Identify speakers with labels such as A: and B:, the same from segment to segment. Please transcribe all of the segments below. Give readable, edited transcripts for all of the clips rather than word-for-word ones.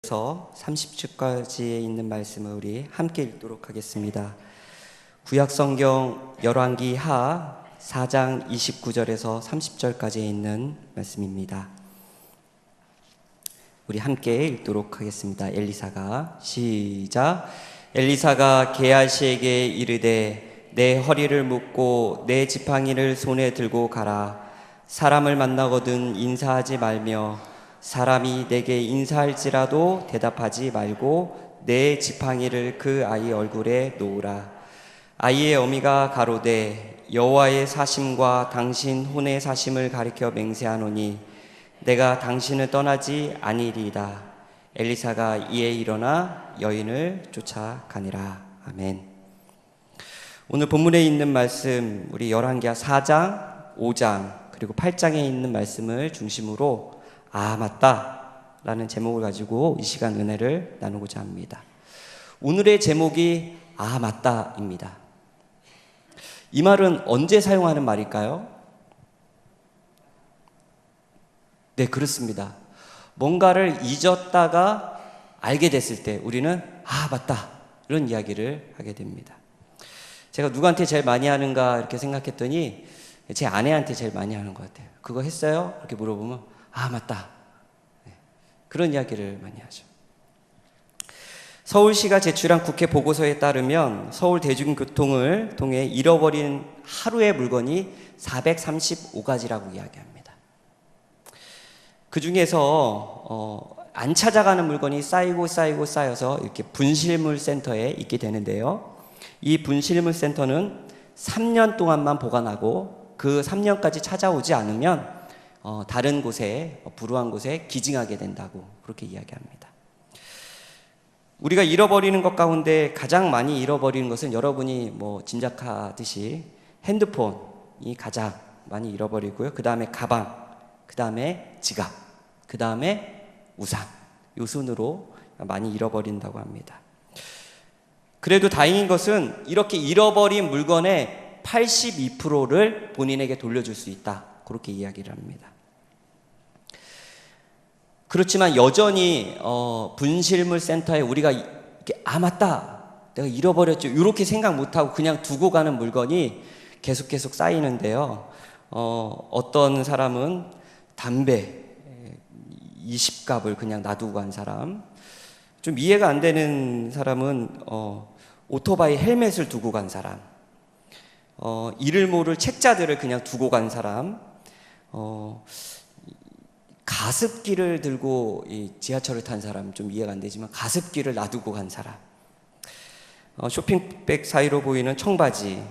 A: 서 30주까지에 있는 말씀을 우리 함께 읽도록 하겠습니다. 구약성경 열왕기 하 4장 29절에서 30절까지에 있는 말씀입니다. 우리 함께 읽도록 하겠습니다. 엘리사가 시작. 엘리사가 게하시에게 이르되 내 허리를 묶고 내 지팡이를 손에 들고 가라. 사람을 만나거든 인사하지 말며 사람이 내게 인사할지라도 대답하지 말고 내 지팡이를 그 아이 얼굴에 놓으라. 아이의 어미가 가로되 여호와의 사심과 당신 혼의 사심을 가리켜 맹세하노니 내가 당신을 떠나지 아니리이다. 엘리사가 이에 일어나 여인을 쫓아가니라. 아멘. 오늘 본문에 있는 말씀 우리 열왕기하 4장, 5장 그리고 8장에 있는 말씀을 중심으로 맞다 라는 제목을 가지고 이 시간 은혜를 나누고자 합니다. 오늘의 제목이 맞다 입니다. 이 말은 언제 사용하는 말일까요? 네, 그렇습니다. 뭔가를 잊었다가 알게 됐을 때 우리는 맞다 이런 이야기를 하게 됩니다. 제가 누구한테 제일 많이 하는가 이렇게 생각했더니 제 아내한테 제일 많이 하는 것 같아요. 그거 했어요? 이렇게 물어보면 맞다. 그런 이야기를 많이 하죠. 서울시가 제출한 국회 보고서에 따르면 서울 대중교통을 통해 잃어버린 하루의 물건이 435가지라고 이야기합니다. 그 중에서 안 찾아가는 물건이 쌓여서 이렇게 분실물 센터에 있게 되는데요. 이 분실물 센터는 3년 동안만 보관하고 그 3년까지 찾아오지 않으면 다른 곳에 불우한 곳에 기증하게 된다고 그렇게 이야기합니다. 우리가 잃어버리는 것 가운데 가장 많이 잃어버리는 것은 여러분이 짐작하듯이 핸드폰이 가장 많이 잃어버리고요. 그 다음에 가방, 그 다음에 지갑, 그 다음에 우산, 요 순으로 많이 잃어버린다고 합니다. 그래도 다행인 것은 이렇게 잃어버린 물건의 82%를 본인에게 돌려줄 수 있다. 그렇게 이야기를 합니다. 그렇지만 여전히 분실물 센터에 우리가 이렇게 맞다 내가 잃어버렸죠 이렇게 생각 못하고 그냥 두고 가는 물건이 계속 쌓이는데요. 어떤 사람은 담배 20갑을 그냥 놔두고 간 사람, 좀 이해가 안 되는 사람은 오토바이 헬멧을 두고 간 사람, 이를 모를 책자들을 그냥 두고 간 사람, 가습기를 들고 이 지하철을 탄 사람, 좀 이해가 안 되지만 가습기를 놔두고 간 사람, 쇼핑백 사이로 보이는 청바지,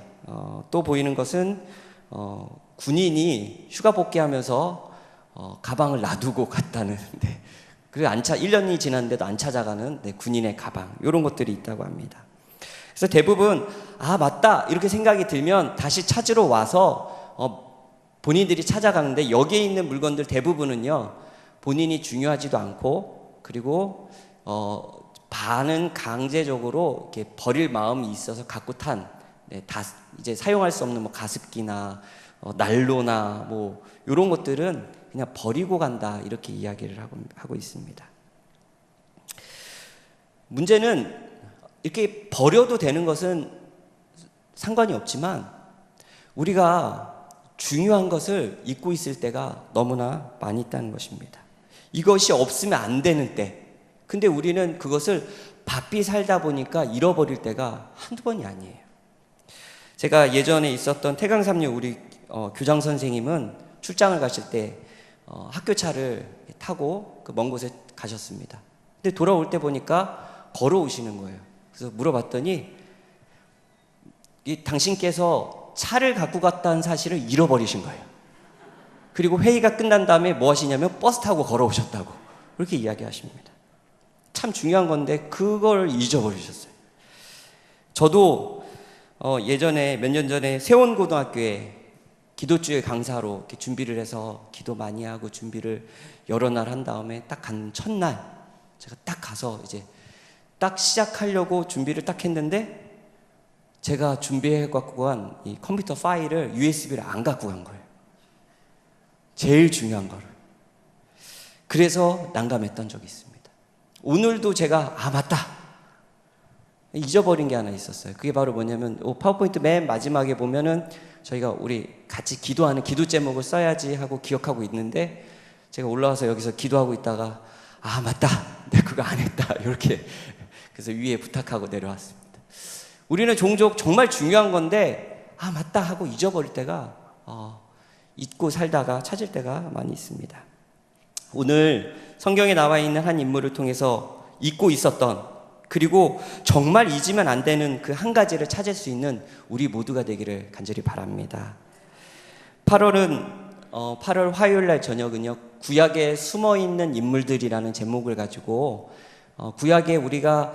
A: 또 보이는 것은 군인이 휴가 복귀하면서 가방을 놔두고 갔다는, 그리고 1년이 지났는데도 안 찾아가는 군인의 가방, 이런 것들이 있다고 합니다. 그래서 대부분 맞다 이렇게 생각이 들면 다시 찾으러 와서 본인들이 찾아가는데 여기에 있는 물건들 대부분은요 본인이 중요하지도 않고 그리고 반은 강제적으로 이렇게 버릴 마음이 있어서 갖고 탄 다 이제 사용할 수 없는 가습기나 난로나 이런 것들은 그냥 버리고 간다 이렇게 이야기를 하고 있습니다. 문제는 이렇게 버려도 되는 것은 상관이 없지만 우리가 중요한 것을 잊고 있을 때가 너무나 많이 있다는 것입니다. 이것이 없으면 안 되는 때, 근데 우리는 그것을 바삐 살다 보니까 잃어버릴 때가 한두 번이 아니에요. 제가 예전에 있었던 태강삼류 우리 교장 선생님은 출장을 가실 때 학교차를 타고 그 먼 곳에 가셨습니다. 근데 돌아올 때 보니까 걸어오시는 거예요. 그래서 물어봤더니 당신께서 차를 갖고 갔다는 사실을 잃어버리신 거예요. 그리고 회의가 끝난 다음에 뭐 하시냐면 버스 타고 걸어오셨다고 그렇게 이야기하십니다. 참 중요한 건데 그걸 잊어버리셨어요. 저도 예전에 몇 년 전에 세원고등학교에 기도주일 강사로 이렇게 준비를 해서 기도 많이 하고 준비를 여러 날 한 다음에 딱 간 첫날 제가 딱 가서 이제 딱 시작하려고 준비를 딱 했는데 제가 준비해 갖고 간 이 컴퓨터 파일을 USB를 안 갖고 간 거예요. 제일 중요한 거를. 그래서 난감했던 적이 있습니다. 오늘도 제가 맞다 잊어버린 게 하나 있었어요. 그게 바로 뭐냐면 파워포인트 맨 마지막에 보면은 저희가 우리 같이 기도하는 기도 제목을 써야지 하고 기억하고 있는데, 제가 올라와서 여기서 기도하고 있다가 맞다, 내가 그거 안 했다 이렇게 그래서 위에 부탁하고 내려왔습니다. 우리는 종종 정말 중요한 건데 맞다 하고 잊어버릴 때가 잊고 살다가 찾을 때가 많이 있습니다. 오늘 성경에 나와 있는 한 인물을 통해서 잊고 있었던, 그리고 정말 잊으면 안 되는 그 한 가지를 찾을 수 있는 우리 모두가 되기를 간절히 바랍니다. 8월 화요일 날 저녁은요, 구약에 숨어있는 인물들이라는 제목을 가지고 구약에 우리가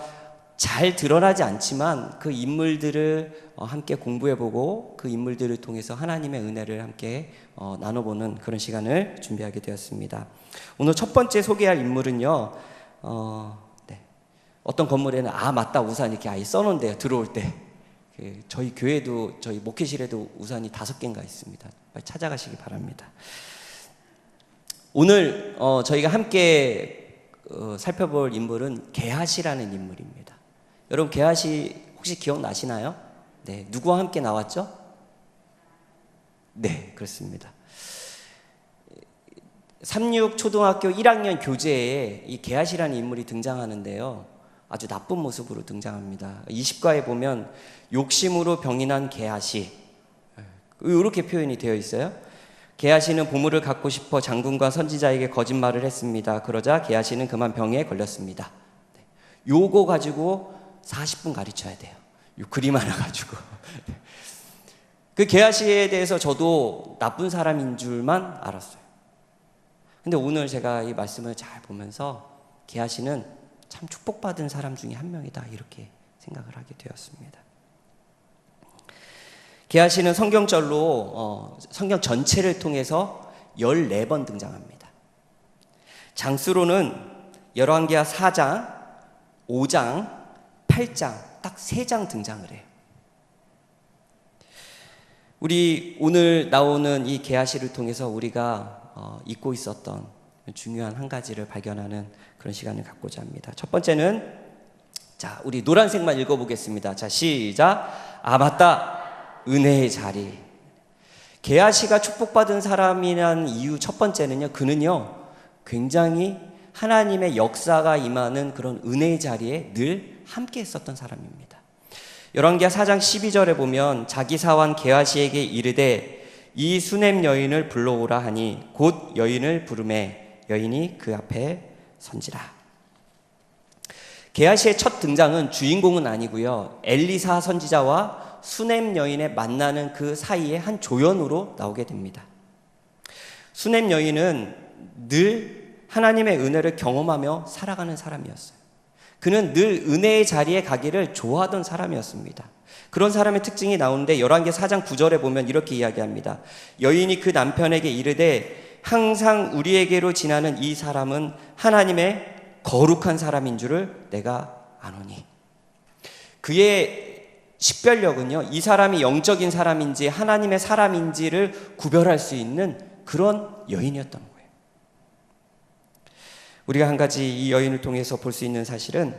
A: 잘 드러나지 않지만 그 인물들을 함께 공부해보고 그 인물들을 통해서 하나님의 은혜를 함께 나눠보는 그런 시간을 준비하게 되었습니다. 오늘 첫 번째 소개할 인물은요, 어떤 건물에는 맞다 우산 이렇게 아예 써놓은데요, 들어올 때. 저희 교회도 저희 목회실에도 우산이 5개인가 있습니다. 빨리 찾아가시기 바랍니다. 오늘 저희가 함께 살펴볼 인물은 게하시라는 인물입니다. 여러분 게하시 혹시 기억나시나요? 네, 누구와 함께 나왔죠? 네, 그렇습니다. 36 초등학교 1학년 교재에 이 게하시라는 인물이 등장하는데요, 아주 나쁜 모습으로 등장합니다. 20과에 보면 욕심으로 병이 난 게하시, 이렇게 표현이 되어 있어요. 게하시는 보물을 갖고 싶어 장군과 선지자에게 거짓말을 했습니다. 그러자 게하시는 그만 병에 걸렸습니다. 요거 가지고 40분 가르쳐야 돼요. 요 그림 하나 가지고. 그 게하시에 대해서 저도 나쁜 사람인 줄만 알았어요. 근데 오늘 제가 이 말씀을 잘 보면서 게하시는 참 축복받은 사람 중에 한 명이다, 이렇게 생각을 하게 되었습니다. 게하시는 성경절로 성경 전체를 통해서 14번 등장합니다. 장수로는 열왕기하 4장, 5장, 8장 딱 3장 등장을 해요. 우리 오늘 나오는 이 게하시를 통해서 우리가 잊고 있었던 중요한 한 가지를 발견하는 그런 시간을 갖고자 합니다. 첫 번째는, 자, 우리 노란색만 읽어보겠습니다. 자, 시작. 맞다, 은혜의 자리. 게하시가 축복받은 사람이라는 이유 첫 번째는요, 그는요 굉장히 하나님의 역사가 임하는 그런 은혜의 자리에 늘 함께 있었던 사람입니다. 열왕기하 4장 12절에 보면 자기 사환 게하시에게 이르되 이 수냄 여인을 불러오라 하니 곧 여인을 부르매 여인이 그 앞에 선지라. 게하시의 첫 등장은 주인공은 아니고요, 엘리사 선지자와 수냄 여인의 만나는 그 사이에 한 조연으로 나오게 됩니다. 수냄 여인은 늘 하나님의 은혜를 경험하며 살아가는 사람이었어요. 그는 늘 은혜의 자리에 가기를 좋아하던 사람이었습니다. 그런 사람의 특징이 나오는데 열왕기 4장 9절에 보면 이렇게 이야기합니다. 여인이 그 남편에게 이르되 항상 우리에게로 지나는 이 사람은 하나님의 거룩한 사람인 줄을 내가 아노니. 그의 식별력은요, 이 사람이 영적인 사람인지 하나님의 사람인지를 구별할 수 있는 그런 여인이었던 거예요. 우리가 한 가지 이 여인을 통해서 볼 수 있는 사실은,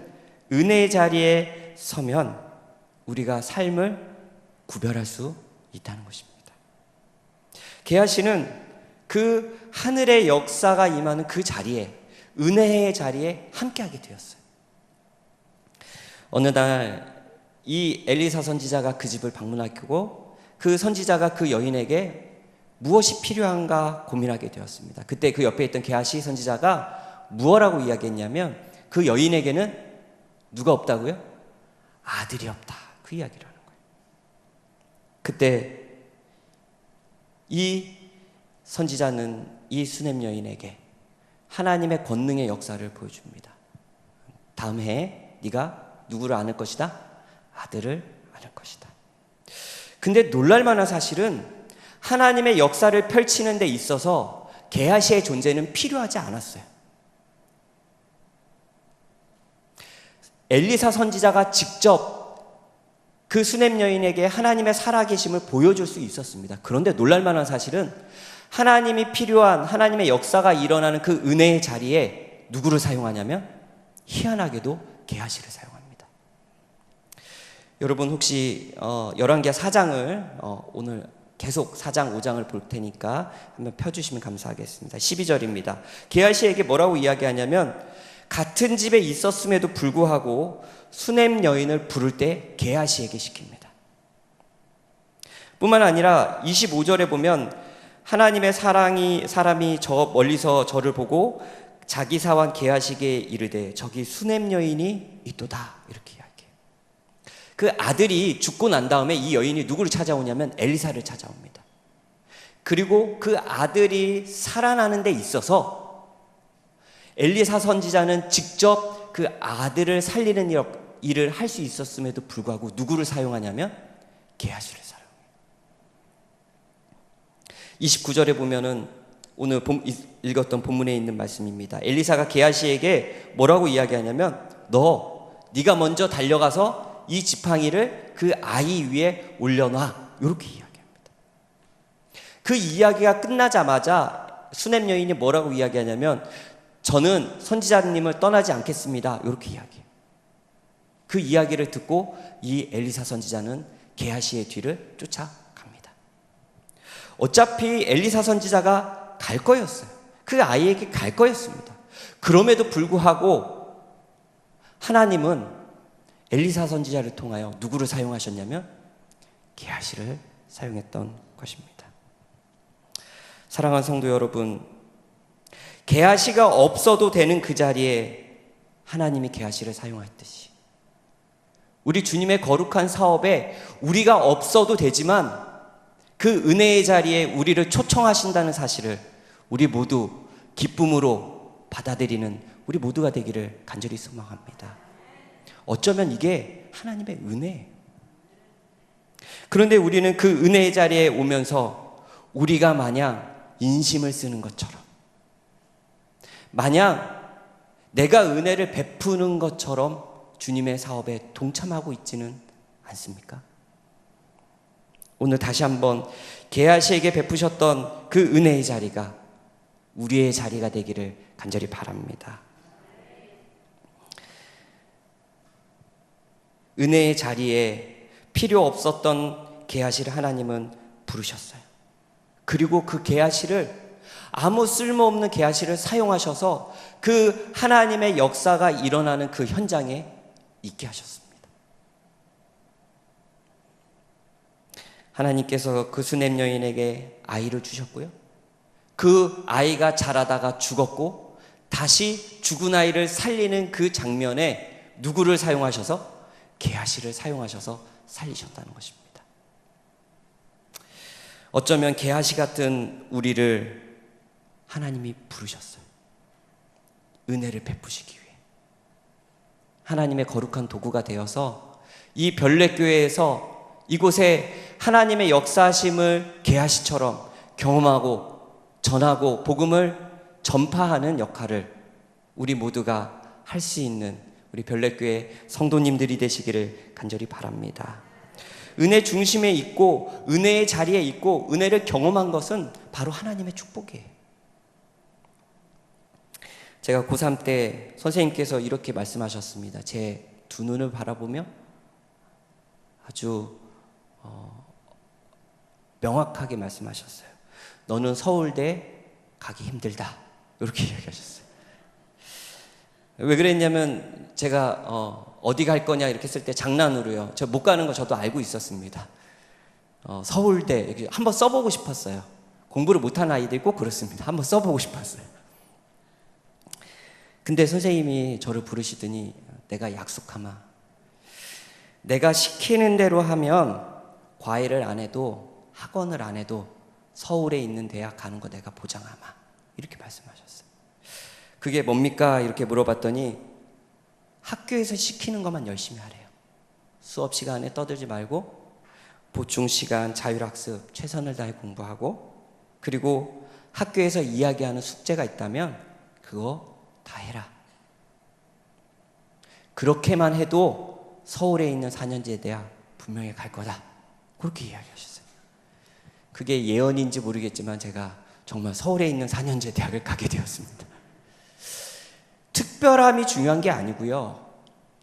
A: 은혜의 자리에 서면 우리가 삶을 구별할 수 있다는 것입니다. 게하시는 그 하늘의 역사가 임하는 그 자리에, 은혜의 자리에 함께하게 되었어요. 어느 날 이 엘리사 선지자가 그 집을 방문하고 그 선지자가 그 여인에게 무엇이 필요한가 고민하게 되었습니다. 그때 그 옆에 있던 게하시 선지자가 무엇라고 이야기했냐면, 그 여인에게는 누가 없다고요? 아들이 없다, 그 이야기를 하는 거예요. 그때 이 선지자는 이 수냄 여인에게 하나님의 권능의 역사를 보여줍니다. 다음 해에 네가 누구를 안을 것이다? 아들을 안을 것이다. 근데 놀랄만한 사실은 하나님의 역사를 펼치는 데 있어서 게하시의 존재는 필요하지 않았어요. 엘리사 선지자가 직접 그 수냄 여인에게 하나님의 살아계심을 보여줄 수 있었습니다. 그런데 놀랄만한 사실은 하나님이 필요한, 하나님의 역사가 일어나는 그 은혜의 자리에 누구를 사용하냐면 희한하게도 게하시를 사용합니다. 여러분 혹시 열왕기하 4장을 오늘 계속 4장 5장을 볼 테니까 한번 펴주시면 감사하겠습니다. 12절입니다. 게하시에게 뭐라고 이야기하냐면 같은 집에 있었음에도 불구하고 수넴 여인을 부를 때 게하시에게 시킵니다. 뿐만 아니라 25절에 보면 하나님의 사람이 저 멀리서 저를 보고 자기 사환 게하시에게 이르되 저기 수넴 여인이 있도다, 이렇게 이야기해요. 그 아들이 죽고 난 다음에 이 여인이 누구를 찾아오냐면 엘리사를 찾아옵니다. 그리고 그 아들이 살아나는 데 있어서 엘리사 선지자는 직접 그 아들을 살리는 일을 할 수 있었음에도 불구하고 누구를 사용하냐면 게하시를 사용해요. 29절에 보면은 오늘 읽었던 본문에 있는 말씀입니다. 엘리사가 게하시에게 뭐라고 이야기하냐면 네가 먼저 달려가서 이 지팡이를 그 아이 위에 올려놔, 이렇게 이야기합니다. 그 이야기가 끝나자마자 수넴 여인이 뭐라고 이야기하냐면 저는 선지자님을 떠나지 않겠습니다, 이렇게 이야기해요. 그 이야기를 듣고 이 엘리사 선지자는 게하시의 뒤를 쫓아갑니다. 어차피 엘리사 선지자가 갈 거였어요. 그 아이에게 갈 거였습니다. 그럼에도 불구하고 하나님은 엘리사 선지자를 통하여 누구를 사용하셨냐면 게하시를 사용했던 것입니다. 사랑하는 성도 여러분, 게하시가 없어도 되는 그 자리에 하나님이 게하시를 사용했듯이 우리 주님의 거룩한 사업에 우리가 없어도 되지만 그 은혜의 자리에 우리를 초청하신다는 사실을 우리 모두 기쁨으로 받아들이는 우리 모두가 되기를 간절히 소망합니다. 어쩌면 이게 하나님의 은혜예요. 그런데 우리는 그 은혜의 자리에 오면서 우리가 마냥 인심을 쓰는 것처럼, 마냥 내가 은혜를 베푸는 것처럼 주님의 사업에 동참하고 있지는 않습니까? 오늘 다시 한번 게하시에게 베푸셨던 그 은혜의 자리가 우리의 자리가 되기를 간절히 바랍니다. 은혜의 자리에 필요 없었던 게하시를 하나님은 부르셨어요. 그리고 그 게하시를, 아무 쓸모없는 게하시를 사용하셔서 그 하나님의 역사가 일어나는 그 현장에 있게 하셨습니다. 하나님께서 그 수넴 여인에게 아이를 주셨고요, 그 아이가 자라다가 죽었고 다시 죽은 아이를 살리는 그 장면에 누구를 사용하셔서? 게하시를 사용하셔서 살리셨다는 것입니다. 어쩌면 게하시 같은 우리를 하나님이 부르셨어요. 은혜를 베푸시기 위해 하나님의 거룩한 도구가 되어서 이 별내교회에서 이곳에 하나님의 역사하심을 게하시처럼 경험하고 전하고 복음을 전파하는 역할을 우리 모두가 할 수 있는 우리 별내교회 성도님들이 되시기를 간절히 바랍니다. 은혜 중심에 있고 은혜의 자리에 있고 은혜를 경험한 것은 바로 하나님의 축복이에요. 제가 고3 때 선생님께서 이렇게 말씀하셨습니다. 제 두 눈을 바라보며 아주 명확하게 말씀하셨어요. 너는 서울대 가기 힘들다, 이렇게 이야기하셨어요. 왜 그랬냐면 제가 어디 갈 거냐 이렇게 쓸 때 장난으로요, 저 못 가는 거 저도 알고 있었습니다. 서울대 이렇게 한번 써보고 싶었어요. 공부를 못하는 아이들이 꼭 그렇습니다. 한번 써보고 싶었어요. 근데 선생님이 저를 부르시더니 내가 약속하마, 내가 시키는 대로 하면 과외를 안 해도 학원을 안 해도 서울에 있는 대학 가는 거 내가 보장하마, 이렇게 말씀하셨어요. 그게 뭡니까? 이렇게 물어봤더니 학교에서 시키는 것만 열심히 하래요. 수업 시간에 떠들지 말고 보충 시간, 자율학습 최선을 다해 공부하고, 그리고 학교에서 이야기하는 숙제가 있다면 그거 다 해라. 그렇게만 해도 서울에 있는 4년제 대학 분명히 갈 거다, 그렇게 이야기하셨어요. 그게 예언인지 모르겠지만 제가 정말 서울에 있는 4년제 대학을 가게 되었습니다. 특별함이 중요한 게 아니고요.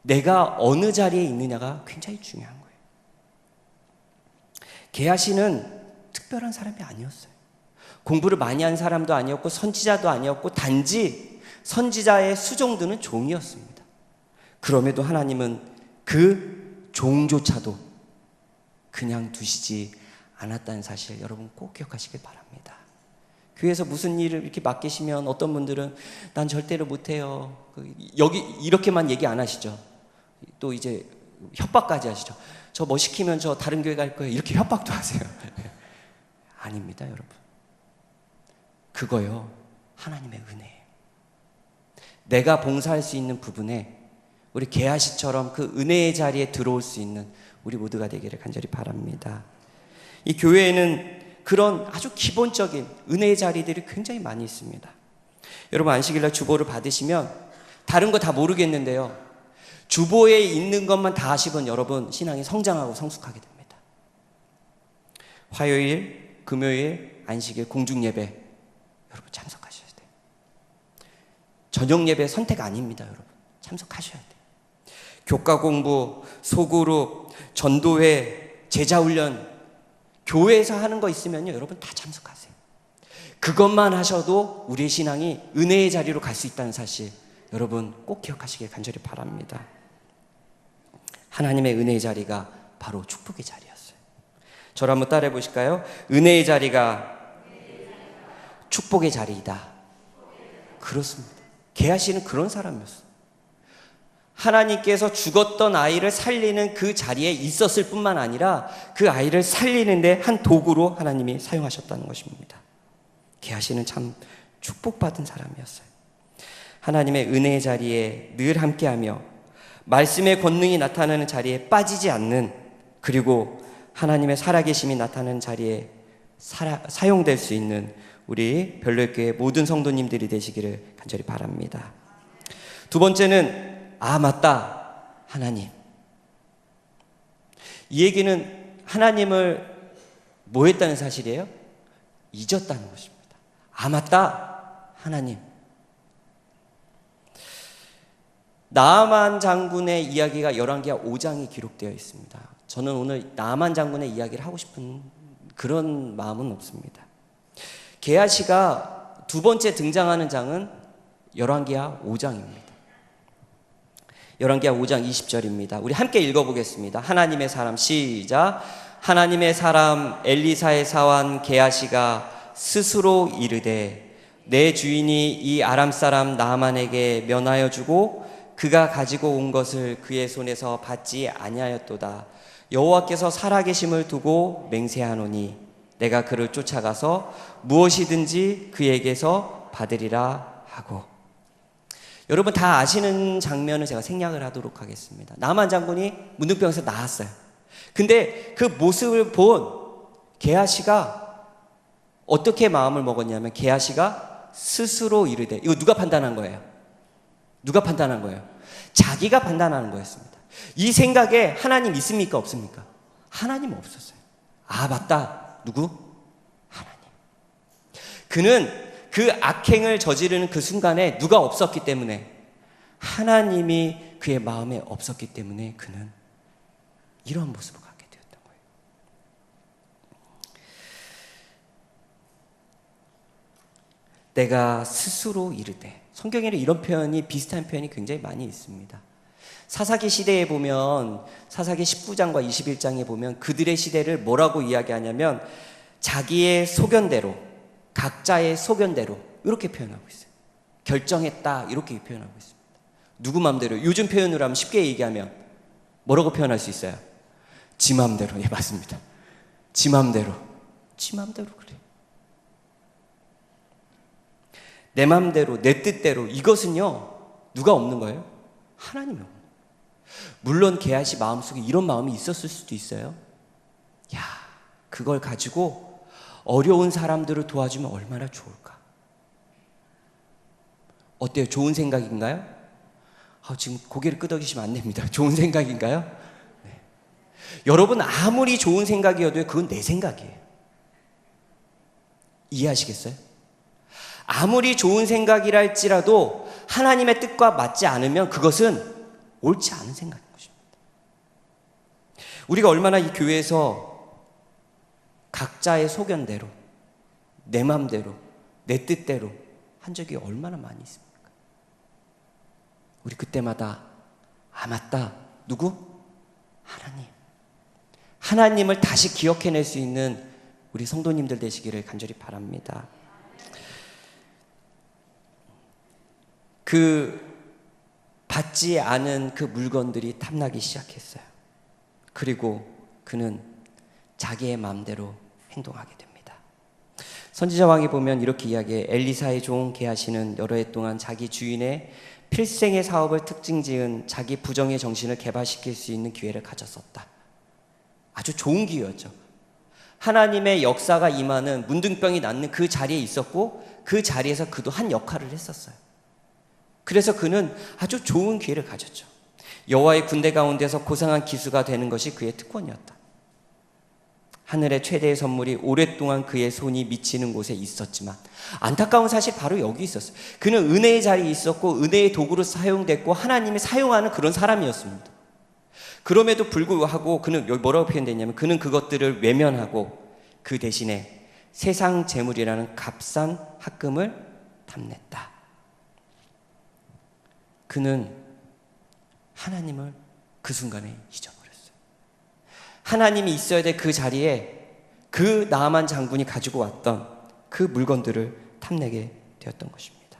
A: 내가 어느 자리에 있느냐가 굉장히 중요한 거예요. 게하시는 특별한 사람이 아니었어요. 공부를 많이 한 사람도 아니었고 선지자도 아니었고 단지 선지자의 수종드는 종이었습니다. 그럼에도 하나님은 그 종조차도 그냥 두시지 않았다는 사실 여러분 꼭 기억하시길 바랍니다. 교회에서 무슨 일을 이렇게 맡기시면 어떤 분들은 난 절대로 못해요. 여기 이렇게만 얘기 안 하시죠. 또 이제 협박까지 하시죠. 저 뭐 시키면 저 다른 교회 갈 거예요. 이렇게 협박도 하세요. 아닙니다, 여러분. 그거요, 하나님의 은혜예요. 내가 봉사할 수 있는 부분에 우리 게하시처럼 그 은혜의 자리에 들어올 수 있는 우리 모두가 되기를 간절히 바랍니다. 이 교회에는 그런 아주 기본적인 은혜의 자리들이 굉장히 많이 있습니다. 여러분 안식일날 주보를 받으시면 다른 거 다 모르겠는데요, 주보에 있는 것만 다 하시면 여러분 신앙이 성장하고 성숙하게 됩니다. 화요일, 금요일, 안식일, 공중예배 여러분 참석하셔야 돼요. 저녁예배 선택 아닙니다. 여러분 참석하셔야 돼요. 교과 공부, 소그룹, 전도회, 제자훈련 교회에서 하는 거 있으면요 여러분 다 참석하세요. 그것만 하셔도 우리의 신앙이 은혜의 자리로 갈 수 있다는 사실 여러분 꼭 기억하시길 간절히 바랍니다. 하나님의 은혜의 자리가 바로 축복의 자리였어요. 저를 한번 따라해 보실까요? 은혜의 자리가 축복의 자리이다. 그렇습니다. 게하시는 그런 사람이었어요. 하나님께서 죽었던 아이를 살리는 그 자리에 있었을 뿐만 아니라 그 아이를 살리는데 한 도구로 하나님이 사용하셨다는 것입니다. 게하시는 참 축복받은 사람이었어요. 하나님의 은혜의 자리에 늘 함께하며 말씀의 권능이 나타나는 자리에 빠지지 않는, 그리고 하나님의 살아계심이 나타나는 자리에 사용될 수 있는 우리 별로교회 모든 성도님들이 되시기를 간절히 바랍니다. 두 번째는 맞다, 하나님. 이 얘기는 하나님을 뭐 했다는 사실이에요? 잊었다는 것입니다. 맞다, 하나님. 나아만 장군의 이야기가 열왕기하 5장에 기록되어 있습니다. 저는 오늘 나아만 장군의 이야기를 하고 싶은 그런 마음은 없습니다. 게하시가 두 번째 등장하는 장은 열왕기하 5장입니다. 열왕기하 5장 20절입니다. 우리 함께 읽어보겠습니다. 하나님의 사람, 시작. 하나님의 사람 엘리사의 사환 게하시가 스스로 이르되 내 주인이 이 아람 사람 나아만에게 면하여 주고 그가 가지고 온 것을 그의 손에서 받지 아니하였도다. 여호와께서 살아계심을 두고 맹세하노니 내가 그를 쫓아가서 무엇이든지 그에게서 받으리라 하고. 여러분 다 아시는 장면을 제가 생략을 하도록 하겠습니다. 나만 장군이 문둥병에서 나았어요. 근데 그 모습을 본 게하시가 어떻게 마음을 먹었냐면, 게하시가 스스로 이르되, 이거 누가 판단한 거예요? 누가 판단한 거예요? 자기가 판단하는 거였습니다. 이 생각에 하나님 있습니까? 없습니까? 하나님 없었어요. 맞다. 누구? 하나님. 그는 그 악행을 저지르는 그 순간에 누가 없었기 때문에, 하나님이 그의 마음에 없었기 때문에 그는 이러한 모습을 갖게 되었던 거예요. 내가 스스로 이르되, 성경에는 이런 표현이, 비슷한 표현이 굉장히 많이 있습니다. 사사기 시대에 보면, 사사기 19장과 21장에 보면 그들의 시대를 뭐라고 이야기하냐면 자기의 소견대로, 각자의 소견대로 이렇게 표현하고 있어요. 결정했다 이렇게 표현하고 있습니다. 누구 맘대로? 요즘 표현으로 하면 쉽게 얘기하면 뭐라고 표현할 수 있어요? 지 맘대로. 예, 맞습니다. 지 맘대로. 지 맘대로 그래. 내 맘대로, 내 뜻대로. 이것은요 누가 없는 거예요? 하나님이 없는 거예요. 물론 게하시 마음속에 이런 마음이 있었을 수도 있어요. 야, 그걸 가지고 어려운 사람들을 도와주면 얼마나 좋을까. 어때요? 좋은 생각인가요? 지금 고개를 끄덕이시면 안 됩니다. 좋은 생각인가요? 네. 여러분 아무리 좋은 생각이어도 그건 내 생각이에요. 이해하시겠어요? 아무리 좋은 생각이라 할지라도 하나님의 뜻과 맞지 않으면 그것은 옳지 않은 생각인 것입니다. 우리가 얼마나 이 교회에서 각자의 소견대로, 내 마음대로, 내 뜻대로 한 적이 얼마나 많이 있습니까? 우리 그때마다 맞다. 누구? 하나님. 하나님을 다시 기억해낼 수 있는 우리 성도님들 되시기를 간절히 바랍니다. 그 받지 않은 그 물건들이 탐나기 시작했어요. 그리고 그는 자기의 마음대로 행동하게 됩니다. 선지자 왕이 보면 이렇게 이야기해. 엘리사의 종 게하시는 여러 해 동안 자기 주인의 필생의 사업을 특징 지은 자기 부정의 정신을 개발시킬 수 있는 기회를 가졌었다. 아주 좋은 기회였죠. 하나님의 역사가 임하는 문둥병이 낫는 그 자리에 있었고 그 자리에서 그도 한 역할을 했었어요. 그래서 그는 아주 좋은 기회를 가졌죠. 여호와의 군대 가운데서 고상한 기수가 되는 것이 그의 특권이었다. 하늘의 최대의 선물이 오랫동안 그의 손이 미치는 곳에 있었지만 안타까운 사실 바로 여기 있었어요. 그는 은혜의 자리에 있었고 은혜의 도구로 사용됐고 하나님이 사용하는 그런 사람이었습니다. 그럼에도 불구하고 그는 여기 뭐라고 표현되냐면 그는 그것들을 외면하고 그 대신에 세상 재물이라는 값싼 합금을 탐냈다. 그는 하나님을 그 순간에 잊어버렸어요. 하나님이 있어야 될 그 자리에 그 나아만 장군이 가지고 왔던 그 물건들을 탐내게 되었던 것입니다.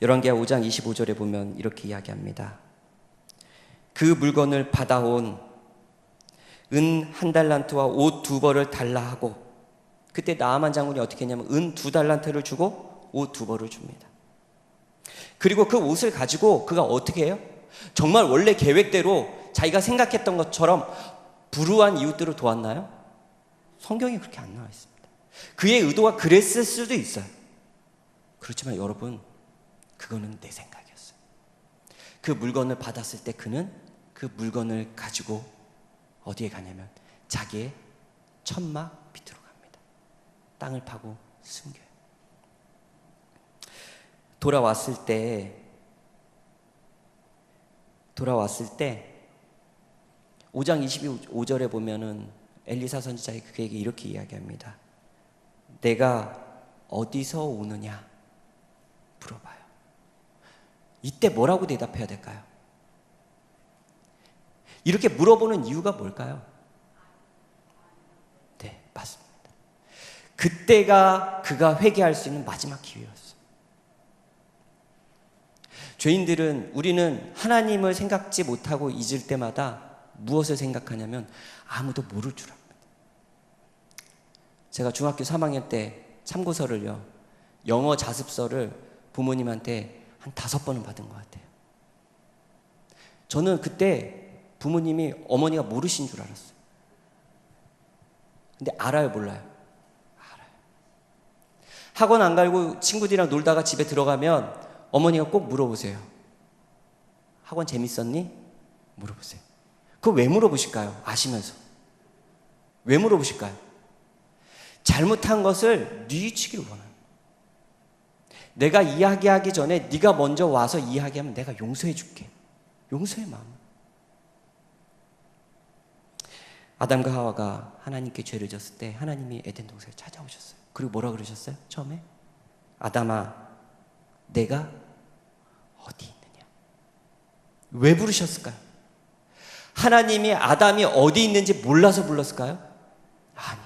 A: 열왕기하 5장 25절에 보면 이렇게 이야기합니다. 그 물건을 받아온 은 1달란트와 옷 2벌을 달라 하고, 그때 나아만 장군이 어떻게 했냐면 은 2달란트를 주고 옷 2벌을 줍니다. 그리고 그 옷을 가지고 그가 어떻게 해요? 정말 원래 계획대로 자기가 생각했던 것처럼 불우한 이웃들을 도왔나요? 성경이 그렇게 안 나와 있습니다. 그의 의도가 그랬을 수도 있어요. 그렇지만 여러분, 그거는 내 생각이었어요. 그 물건을 받았을 때 그는 그 물건을 가지고 어디에 가냐면 자기의 천막 밑으로 갑니다. 땅을 파고 숨겨요. 돌아왔을 때 5장 25절에 보면은 엘리사 선지자가 그에게 이렇게 이야기합니다. 내가 어디서 오느냐 물어봐요. 이때 뭐라고 대답해야 될까요? 이렇게 물어보는 이유가 뭘까요? 네, 맞습니다. 그때가 그가 회개할 수 있는 마지막 기회였어요. 죄인들은, 우리는 하나님을 생각지 못하고 잊을 때마다 무엇을 생각하냐면 아무도 모를 줄 압니다. 제가 중학교 3학년 때 참고서를요, 영어 자습서를 부모님한테 한 5번은 받은 것 같아요. 저는 그때 부모님이, 어머니가 모르신 줄 알았어요. 근데 알아요, 몰라요? 알아요. 학원 안 가고 친구들이랑 놀다가 집에 들어가면 어머니가 꼭 물어보세요. 학원 재밌었니? 물어보세요. 그거 왜 물어보실까요? 아시면서. 왜 물어보실까요? 잘못한 것을 뉘우치기를 원해요. 내가 이야기하기 전에 네가 먼저 와서 이야기하면 내가 용서해 줄게. 용서의 마음. 아담과 하와가 하나님께 죄를 졌을 때 하나님이 에덴 동산에 찾아오셨어요. 그리고 뭐라 그러셨어요? 처음에? 아담아, 내가 어디 있느냐? 왜 부르셨을까요? 하나님이 아담이 어디 있는지 몰라서 불렀을까요? 아니,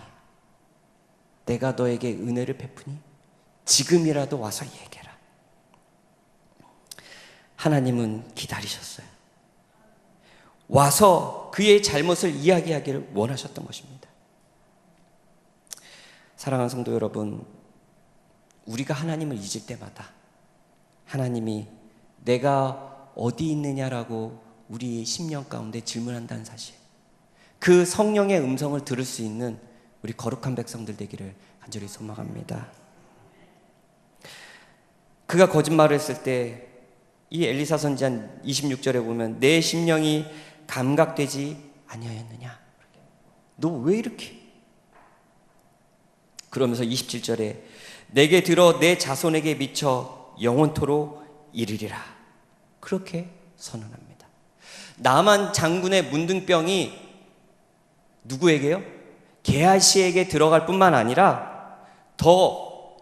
A: 내가 너에게 은혜를 베푸니 지금이라도 와서 얘기해라. 하나님은 기다리셨어요. 와서 그의 잘못을 이야기하기를 원하셨던 것입니다. 사랑하는 성도 여러분, 우리가 하나님을 잊을 때마다 하나님이 내가 어디 있느냐라고 우리의 심령 가운데 질문한다는 사실, 그 성령의 음성을 들을 수 있는 우리 거룩한 백성들 되기를 간절히 소망합니다. 그가 거짓말을 했을 때 이 엘리사 선지자 26절에 보면 내 심령이 감각되지 아니하였느냐? 너 왜 이렇게? 그러면서 27절에 내게 들어 내 자손에게 미쳐 영원토록 이르리라. 그렇게 선언합니다. 나만 장군의 문둥병이 누구에게요? 게하시에게 들어갈 뿐만 아니라 더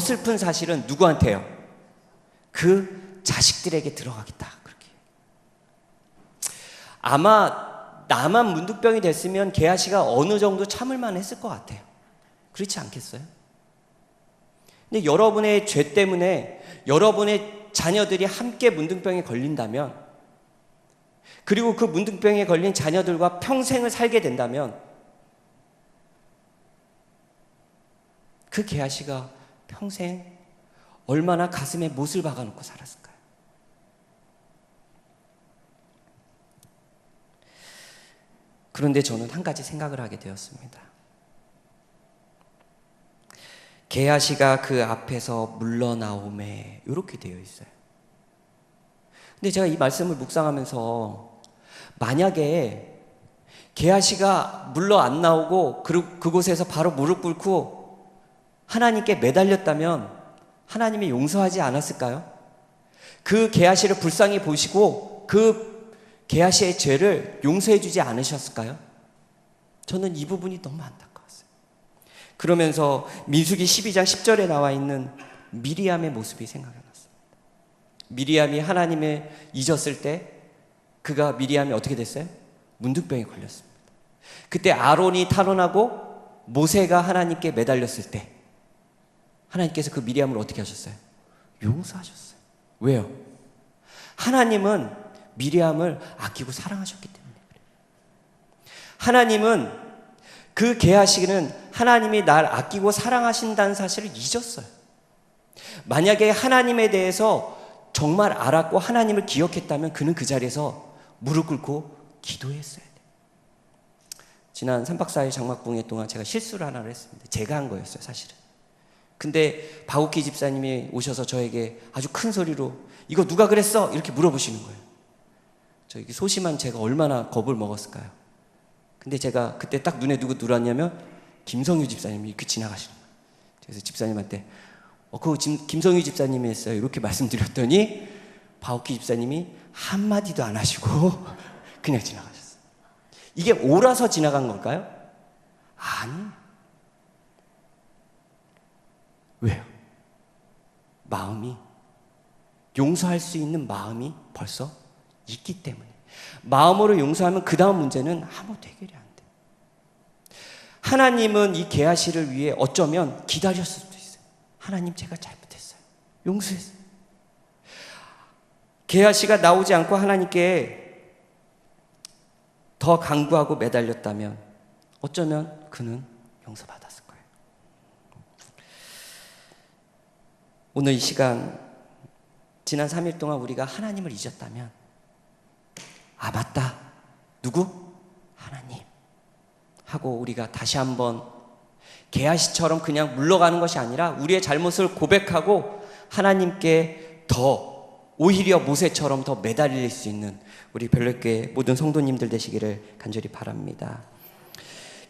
A: 슬픈 사실은 누구한테요? 그 자식들에게 들어가겠다. 그렇게. 아마 나만 문둥병이 됐으면 게하시가 어느 정도 참을만 했을 것 같아요. 그렇지 않겠어요? 근데 여러분의 죄 때문에 여러분의 자녀들이 함께 문둥병에 걸린다면, 그리고 그 문둥병에 걸린 자녀들과 평생을 살게 된다면 그 게하시가 평생 얼마나 가슴에 못을 박아놓고 살았을까요? 그런데 저는 한 가지 생각을 하게 되었습니다. 게하시가 그 앞에서 물러나오매, 이렇게 되어 있어요. 근데 제가 이 말씀을 묵상하면서 만약에 게하시가 물러 안 나오고 그곳에서 바로 무릎 꿇고 하나님께 매달렸다면 하나님이 용서하지 않았을까요? 그 게하시를 불쌍히 보시고 그 게하시의 죄를 용서해 주지 않으셨을까요? 저는 이 부분이 너무 안타까웠어요. 그러면서 민수기 12장 10절에 나와 있는 미리암의 모습이 생각이 났습니다. 미리암이 하나님을 잊었을 때 그가 미리암이 어떻게 됐어요? 문둥병에 걸렸습니다. 그때 아론이 탄원하고 모세가 하나님께 매달렸을 때 하나님께서 그 미리암을 어떻게 하셨어요? 용서하셨어요. 왜요? 하나님은 미리암을 아끼고 사랑하셨기 때문에 그래요. 하나님은 그 게하시는 하나님이 날 아끼고 사랑하신다는 사실을 잊었어요. 만약에 하나님에 대해서 정말 알았고 하나님을 기억했다면 그는 그 자리에서 무릎 꿇고 기도했어야 돼요. 지난 3박 4일 장막붕회 동안 제가 실수를 하나를 했습니다. 제가 한 거였어요, 사실은. 근데 바우키 집사님이 오셔서 저에게 아주 큰 소리로 이거 누가 그랬어? 이렇게 물어보시는 거예요. 저 이게 소심한 제가 얼마나 겁을 먹었을까요? 근데 제가 그때 딱 눈에 누구 들어왔냐면 김성유 집사님이 이렇게 지나가시는 거예요. 그래서 집사님한테 그거 김성유 집사님이 했어요. 이렇게 말씀드렸더니 바우키 집사님이 한마디도 안 하시고 그냥 지나가셨어요. 이게 옳아서 지나간 걸까요? 아니. 왜요? 마음이, 용서할 수 있는 마음이 벌써 있기 때문에. 마음으로 용서하면 그 다음 문제는 아무 해결이 안 돼요. 하나님은 이 게하시를 위해 어쩌면 기다렸을 수도 있어요. 하나님, 제가 잘못했어요. 용서했어요. 게하시가 나오지 않고 하나님께 더 간구하고 매달렸다면 어쩌면 그는 용서받았을 거예요. 오늘 이 시간, 지난 3일 동안 우리가 하나님을 잊었다면, 아 맞다, 누구? 하나님 하고 우리가 다시 한번 게하시처럼 그냥 물러가는 것이 아니라 우리의 잘못을 고백하고 하나님께 더, 오히려 모세처럼 더 매달릴 수 있는 우리 별내교회 모든 성도님들 되시기를 간절히 바랍니다.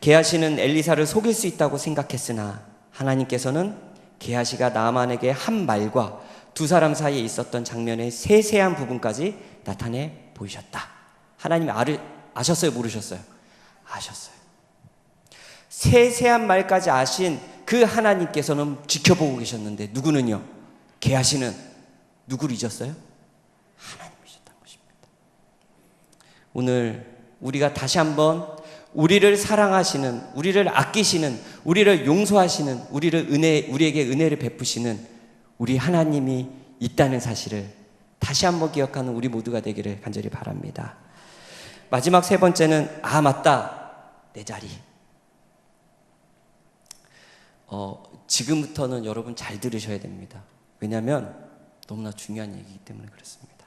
A: 게하시는 엘리사를 속일 수 있다고 생각했으나 하나님께서는 게하시가 나만에게 한 말과 두 사람 사이에 있었던 장면의 세세한 부분까지 나타내 보이셨다. 하나님이 아셨어요? 모르셨어요? 아셨어요. 세세한 말까지 아신 그 하나님께서는 지켜보고 계셨는데 누구는요? 게하시는 누구를 잊었어요? 하나님을 잊었다는 것입니다. 오늘 우리가 다시 한번 우리를 사랑하시는, 우리를 아끼시는, 우리를 용서하시는, 우리에게 은혜를 베푸시는 우리 하나님이 있다는 사실을 다시 한번 기억하는 우리 모두가 되기를 간절히 바랍니다. 마지막 세 번째는 아 맞다, 내 자리. 지금부터는 여러분 잘 들으셔야 됩니다. 왜냐하면 너무나 중요한 얘기이기 때문에 그렇습니다.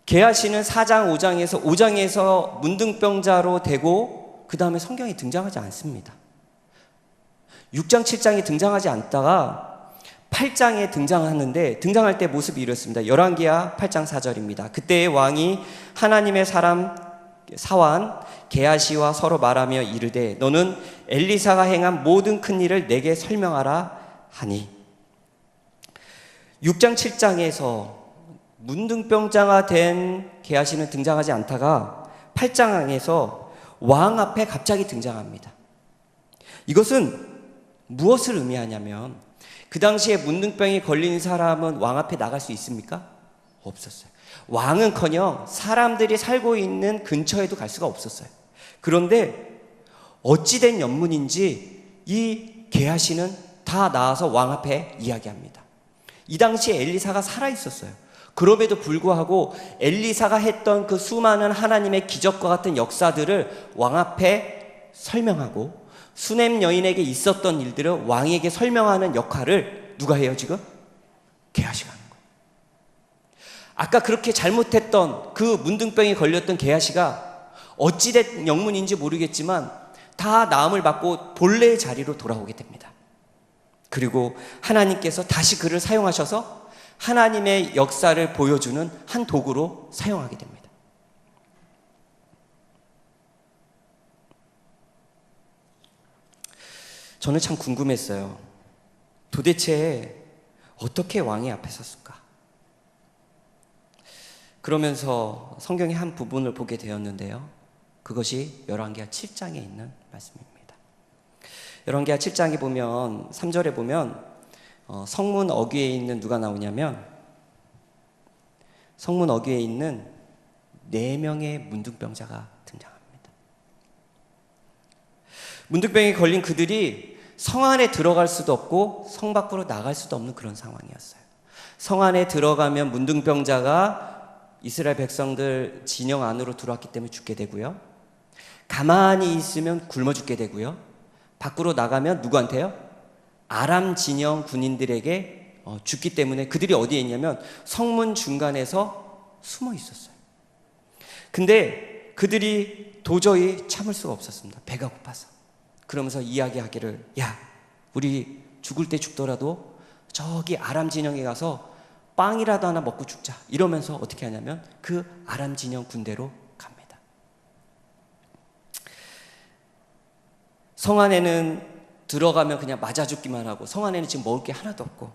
A: 게하시는 4장 5장에서 문둥병자로 되고 그 다음에 성경에 등장하지 않습니다. 6장 7장에 등장하지 않다가 8장에 등장하는데, 등장할 때 모습이 이렇습니다. 열왕기하 8장 4절입니다. 그때 왕이 하나님의 사람 사환 게하시와 서로 말하며 이르되 너는 엘리사가 행한 모든 큰 일을 내게 설명하라 하니. 6장 7장에서 문둥병자가 된 게하시는 등장하지 않다가 8장에서 왕 앞에 갑자기 등장합니다. 이것은 무엇을 의미하냐면 그 당시에 문둥병이 걸린 사람은 왕 앞에 나갈 수 있습니까? 없었어요. 왕은커녕 사람들이 살고 있는 근처에도 갈 수가 없었어요. 그런데 어찌된 연문인지 이 게하시는 다 나와서 왕 앞에 이야기합니다. 이 당시에 엘리사가 살아있었어요. 그럼에도 불구하고 엘리사가 했던 그 수많은 하나님의 기적과 같은 역사들을 왕 앞에 설명하고 수넴 여인에게 있었던 일들을 왕에게 설명하는 역할을 누가 해요 지금? 게하시가 하는 거예요. 아까 그렇게 잘못했던 그 문둥병에 걸렸던 게하시가 어찌된 영문인지 모르겠지만 다 나음을 받고 본래의 자리로 돌아오게 됩니다. 그리고 하나님께서 다시 그를 사용하셔서 하나님의 역사를 보여주는 한 도구로 사용하게 됩니다. 저는 참 궁금했어요. 도대체 어떻게 왕의 앞에 섰을까? 그러면서 성경의 한 부분을 보게 되었는데요. 그것이 열왕기하 7장에 있는 말씀입니다. 열왕기하 7장에 보면 3절에 보면 성문 어귀에 있는 누가 나오냐면 성문 어귀에 있는 4명의 문둥병자가 등장합니다. 문둥병에 걸린 그들이 성 안에 들어갈 수도 없고 성 밖으로 나갈 수도 없는 그런 상황이었어요. 성 안에 들어가면 문둥병자가 이스라엘 백성들 진영 안으로 들어왔기 때문에 죽게 되고요. 가만히 있으면 굶어 죽게 되고요. 밖으로 나가면 누구한테요? 아람 진영 군인들에게 죽기 때문에 그들이 어디에 있냐면 성문 중간에서 숨어 있었어요. 근데 그들이 도저히 참을 수가 없었습니다. 배가 고파서. 그러면서 이야기하기를 야 우리 죽을 때 죽더라도 저기 아람 진영에 가서 빵이라도 하나 먹고 죽자 이러면서 어떻게 하냐면 그 아람 진영 군대로 갑니다. 성 안에는 들어가면 그냥 맞아 죽기만 하고 성 안에는 지금 먹을 게 하나도 없고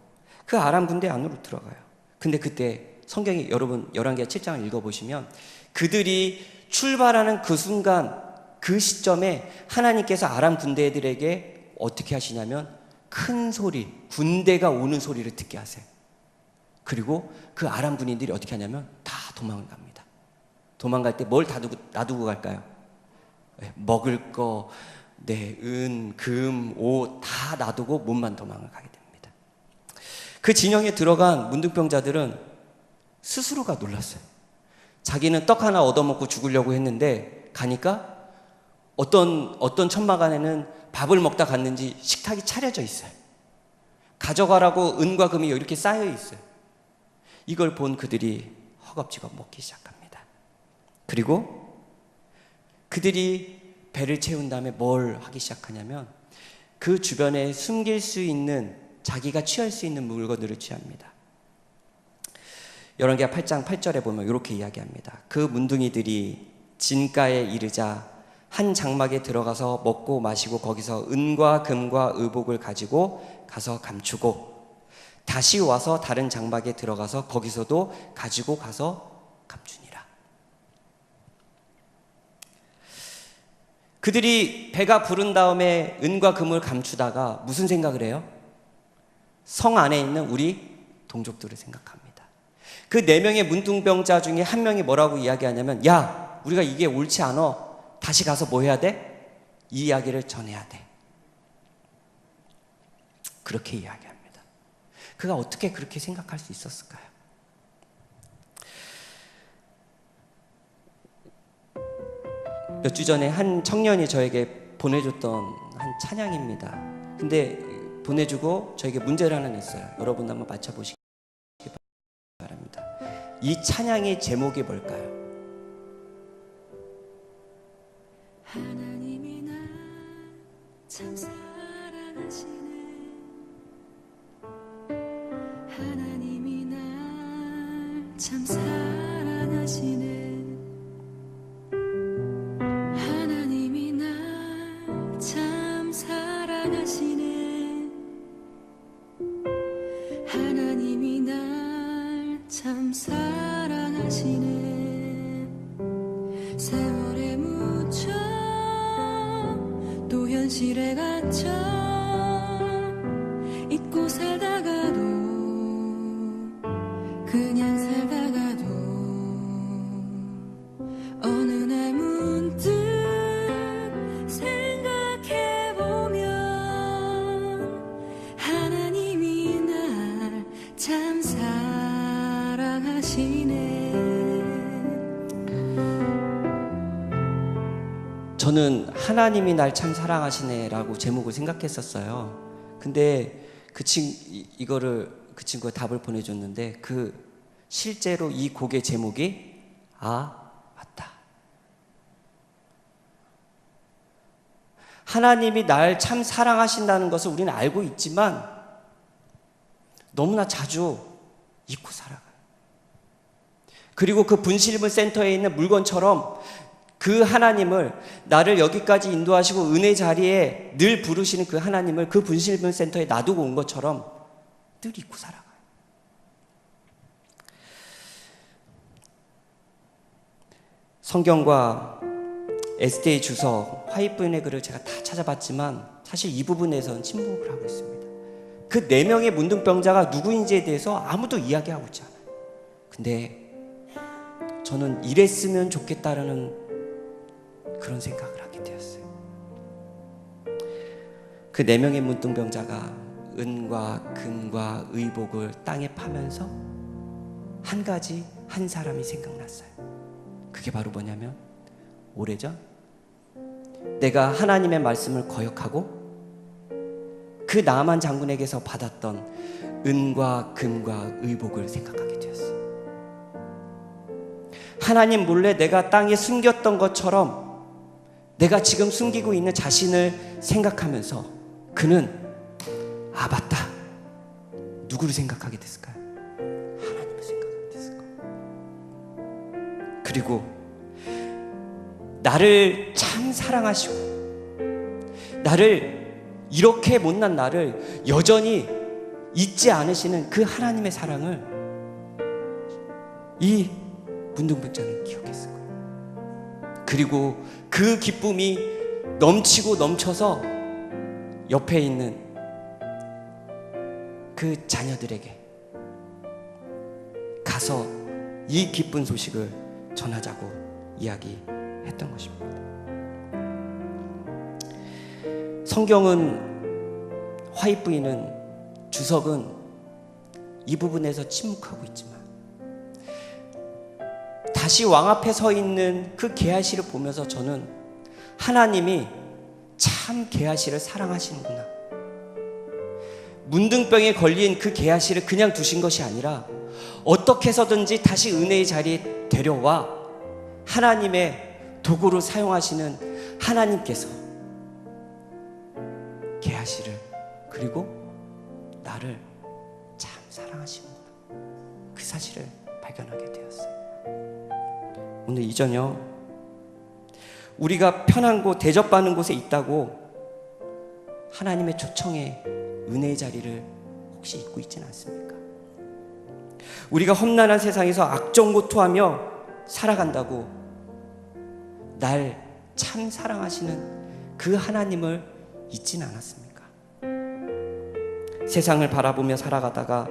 A: 그 아람 군대 안으로 들어가요. 근데 그때 성경이 여러분 열왕기하 7장을 읽어보시면 그들이 출발하는 그 순간 그 시점에 하나님께서 아람 군대들에게 어떻게 하시냐면 큰 소리, 군대가 오는 소리를 듣게 하세요. 그리고 그 아람 군인들이 어떻게 하냐면 다 도망을 갑니다. 도망갈 때 뭘 놔두고 갈까요? 먹을 거, 은, 금, 옷 다 놔두고 몸만 도망을 가게 됩니다. 그 진영에 들어간 문둥병자들은 스스로가 놀랐어요. 자기는 떡 하나 얻어먹고 죽으려고 했는데 가니까 어떤 천막 안에는 밥을 먹다 갔는지 식탁이 차려져 있어요. 가져가라고 은과 금이 이렇게 쌓여 있어요. 이걸 본 그들이 허겁지겁 먹기 시작합니다. 그리고 그들이 배를 채운 다음에 뭘 하기 시작하냐면 그 주변에 숨길 수 있는 자기가 취할 수 있는 물건들을 취합니다. 열왕기하 8장 8절에 보면 이렇게 이야기합니다. 그 문둥이들이 진가에 이르자 한 장막에 들어가서 먹고 마시고 거기서 은과 금과 의복을 가지고 가서 감추고 다시 와서 다른 장막에 들어가서 거기서도 가지고 가서 감추니라. 그들이 배가 부른 다음에 은과 금을 감추다가 무슨 생각을 해요? 성 안에 있는 우리 동족들을 생각합니다. 그 4명의 문둥병자 중에 한 명이 뭐라고 이야기하냐면 야 우리가 이게 옳지 않아. 다시 가서 뭐 해야 돼? 이 이야기를 전해야 돼. 그렇게 이야기합니다. 그가 어떻게 그렇게 생각할 수 있었을까요? 몇 주 전에 한 청년이 저에게 보내줬던 한 찬양입니다. 근데 보내주고 저에게 문제를 하나 냈어요. 여러분 한번 맞춰보시기 바랍니다. 이 찬양의 제목이 뭘까요?
B: 하나님이 날 참 사랑하시네. 하나님이 날 참 사랑하시네. 하나님이 날 참 사랑하시네. 하나님이 날 세월에 묻혀 또 현실에 갇혀 잊고 살다가도 그냥 살다가도 어느 날 문득 생각해보면 하나님이 날 참 사랑하시네.
A: 저는 하나님이 날 참 사랑하시네라고 제목을 생각했었어요. 근데 그 친구가 답을 보내줬는데 실제로 이 곡의 제목이 맞다. 하나님이 날 참 사랑하신다는 것을 우리는 알고 있지만 너무나 자주 잊고 살아가요. 그리고 그 분실물 센터에 있는 물건처럼 그 하나님을, 나를 여기까지 인도하시고 은혜 자리에 늘 부르시는 그 하나님을 그 분실물 센터에 놔두고 온 것처럼 늘 잊고 살아가요. 성경과 에스테의 주석, 화이트부인의 글을 제가 다 찾아봤지만 사실 이 부분에서는 침묵을 하고 있습니다. 그 4명의 문둥병자가 누구인지에 대해서 아무도 이야기하고 있지 않아요. 근데 저는 이랬으면 좋겠다라는 그런 생각을 하게 되었어요. 그 4명의 문둥병자가 은과 금과 의복을 땅에 파면서 한 사람이 생각났어요. 그게 바로 뭐냐면, 오래전 내가 하나님의 말씀을 거역하고 그 나만 장군에게서 받았던 은과 금과 의복을 생각하게 되었어요. 하나님 몰래 내가 땅에 숨겼던 것처럼 내가 지금 숨기고 있는 자신을 생각하면서 그는 맞다. 누구를 생각하게 됐을까요? 하나님을 생각하게 됐을 거예요. 그리고 나를 참 사랑하시고 이렇게 못난 나를 여전히 잊지 않으시는 그 하나님의 사랑을 이 문둥병자는 기억했을 거예요. 그리고 그 기쁨이 넘치고 넘쳐서 옆에 있는 그 자녀들에게 가서 이 기쁜 소식을 전하자고 이야기했던 것입니다. 성경은, 화이트부인은, 주석은 이 부분에서 침묵하고 있지만 다시 왕 앞에 서 있는 그 게하시를 보면서 저는 하나님이 참 게하시를 사랑하시는구나. 문둥병에 걸린 그 게하시를 그냥 두신 것이 아니라 어떻게 해서든지 다시 은혜의 자리에 데려와 하나님의 도구로 사용하시는 하나님께서 게하시를, 그리고 나를 참 사랑하시는구나. 그 사실을 발견하게 되었어요. 오늘 이 저녁 우리가 편한 곳, 대접받는 곳에 있다고 하나님의 초청에 은혜의 자리를 혹시 잊고 있지는 않습니까? 우리가 험난한 세상에서 악정고투하며 살아간다고 날 참 사랑하시는 그 하나님을 잊지는 않았습니까? 세상을 바라보며 살아가다가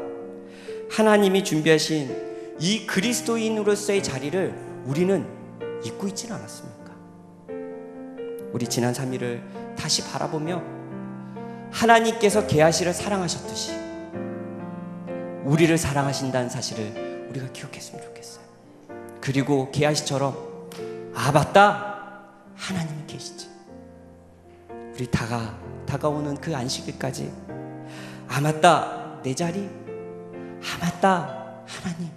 A: 하나님이 준비하신 이 그리스도인으로서의 자리를 우리는 잊고 있지는 않았습니까? 우리 지난 3일을 다시 바라보며 하나님께서 게하시를 사랑하셨듯이 우리를 사랑하신다는 사실을 우리가 기억했으면 좋겠어요. 그리고 게하시처럼 맞다, 하나님이 계시지. 우리 다가오는 그 안식일까지 맞다, 내 자리, 맞다, 하나님,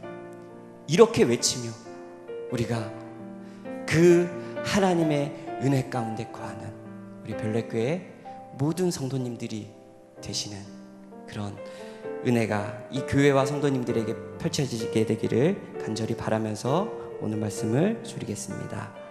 A: 이렇게 외치며 우리가 그 하나님의 은혜 가운데 거하는 우리 별내교회 모든 성도님들이 되시는 그런 은혜가 이 교회와 성도님들에게 펼쳐지게 되기를 간절히 바라면서 오늘 말씀을 줄이겠습니다.